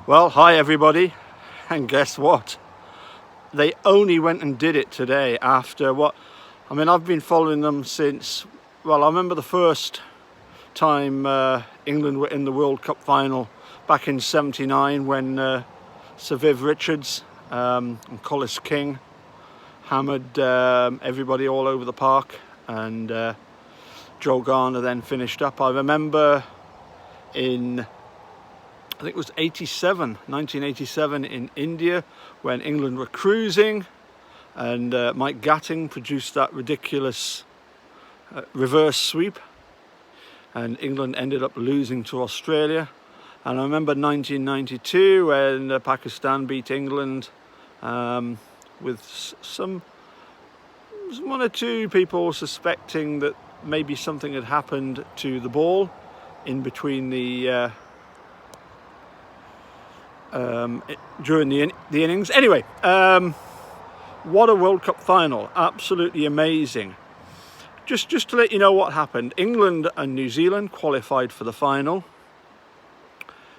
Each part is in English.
Well, hi everybody, and guess what? They only went and did it today after what? I mean, I've been following them since, well, I remember the first time England were in the World Cup final back in '79 when Sir Viv Richards and Collis King hammered everybody all over the park, and Joe Garner then finished up. I remember in, I think it was 1987 in India, when England were cruising and Mike Gatting produced that ridiculous reverse sweep and England ended up losing to Australia. And I remember 1992 when Pakistan beat England with one or two people suspecting that maybe something had happened to the ball in between the during the innings. Anyway, what a World Cup final, absolutely amazing. Just to let you know what happened, England and New Zealand qualified for the final.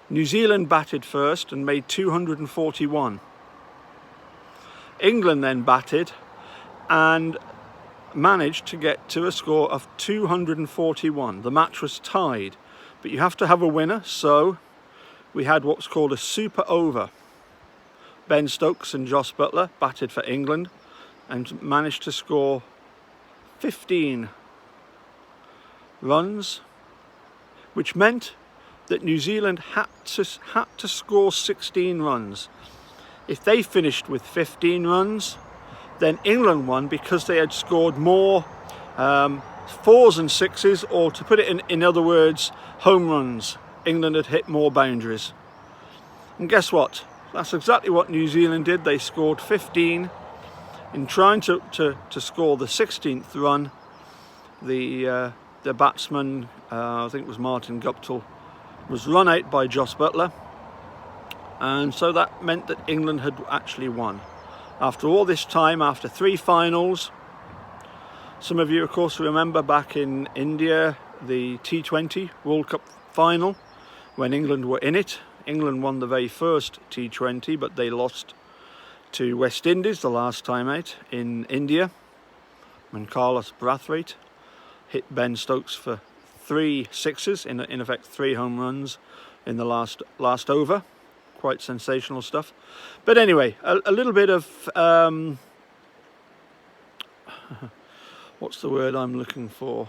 New Zealand batted first and made 241. England then batted and managed to get to a score of 241. The match was tied, but you have to have a winner, so we had what's called a super over. Ben Stokes and Jos Buttler batted for England and managed to score 15 runs, which meant that New Zealand had to score 16 runs. If they finished with 15 runs, then England won because they had scored more fours and sixes, or to put it in other words, home runs. England had hit more boundaries. And guess what? That's exactly what New Zealand did. They scored 15. In trying to score the 16th run, the batsman, I think it was Martin Guptill, was run out by Jos Buttler. And so that meant that England had actually won. After all this time, after 3 finals, some of you of course remember back in India, the T20 World Cup final, when England were in it. England won the very first T20, but they lost to West Indies the last time out in India, when Carlos Brathwaite hit Ben Stokes for 3 sixes, in effect 3 home runs in the last over. Quite sensational stuff. But anyway, a little bit of what's the word I'm looking for?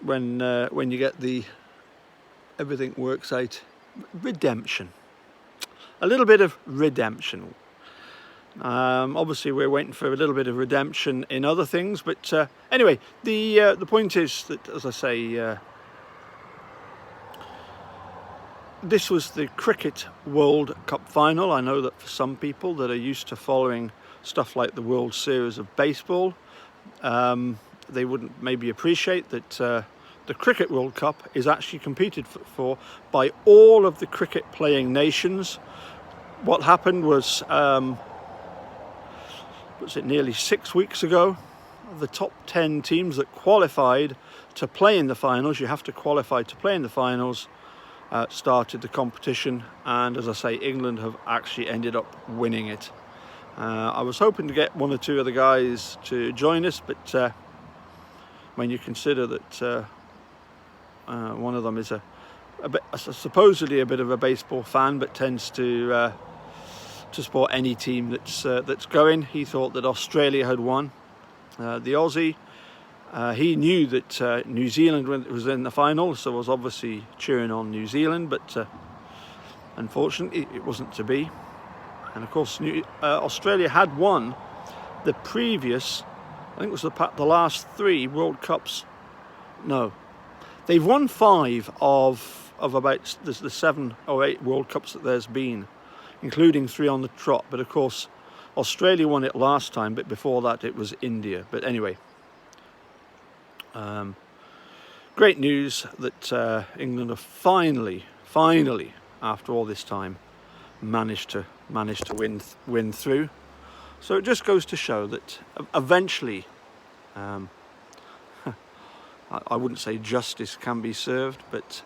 When you get everything works out, redemption. A little bit of redemption. Obviously we're waiting for a little bit of redemption in other things, but anyway, the point is that, as I say, this was the Cricket World Cup final. I know that for some people that are used to following stuff like the World Series of Baseball, they wouldn't maybe appreciate that the Cricket World Cup is actually competed for by all of the cricket playing nations. What happened was it nearly 6 weeks ago, the top 10 teams that qualified to play in the finals, you have to qualify to play in the finals, started the competition, and as I say, England have actually ended up winning it. I was hoping to get 1 or 2 of the guys to join us, but when you consider that one of them is supposedly a bit of a baseball fan, but tends to support any team that's going, he thought that Australia had won. The Aussie, he knew that New Zealand was in the final, so was obviously cheering on New Zealand, but unfortunately it wasn't to be. And of course Australia had won the previous, I think it was the last 3 World Cups. No, they've won 5 of about the 7 or 8 World Cups that there's been, including 3 on the trot. But of course Australia won it last time, but before that it was India. But anyway, great news that England have finally, after all this time, managed to win through. So it just goes to show that eventually, I wouldn't say justice can be served, but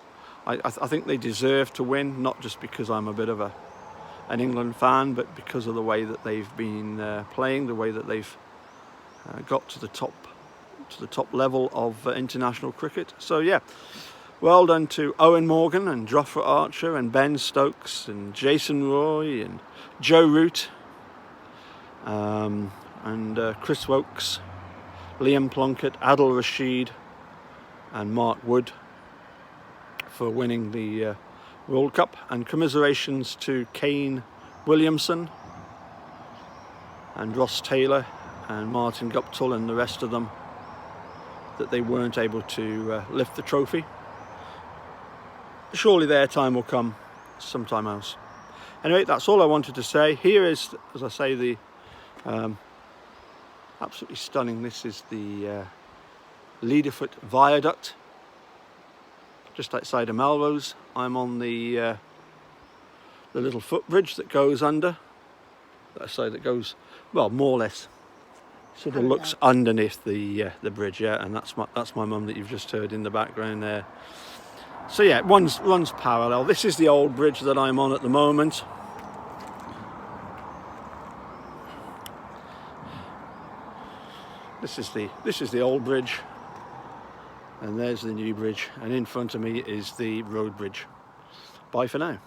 I think they deserve to win, not just because I'm a bit of an England fan, but because of the way that they've been playing, the way that they've got to the top level of international cricket. So yeah, well done to Owen Morgan and Jofra Archer and Ben Stokes and Jason Roy and Joe Root and Chris Wokes, Liam Plunkett, Adil Rashid and Mark Wood for winning the World Cup, and commiserations to Kane Williamson and Ross Taylor and Martin Guptill and the rest of them that they weren't able to lift the trophy. Surely their time will come sometime else. Anyway, that's all I wanted to say. Here is, as I say, the absolutely stunning. This is the Leaderfoot Viaduct, just outside of Melrose. I'm on the little footbridge that goes under. That goes, well, more or less, sort of looks underneath the bridge, yeah. And that's my mum that you've just heard in the background there. So yeah, it runs parallel. This is the old bridge that I'm on at the moment. This is the old bridge, and there's the new bridge, and in front of me is the road bridge. Bye for now.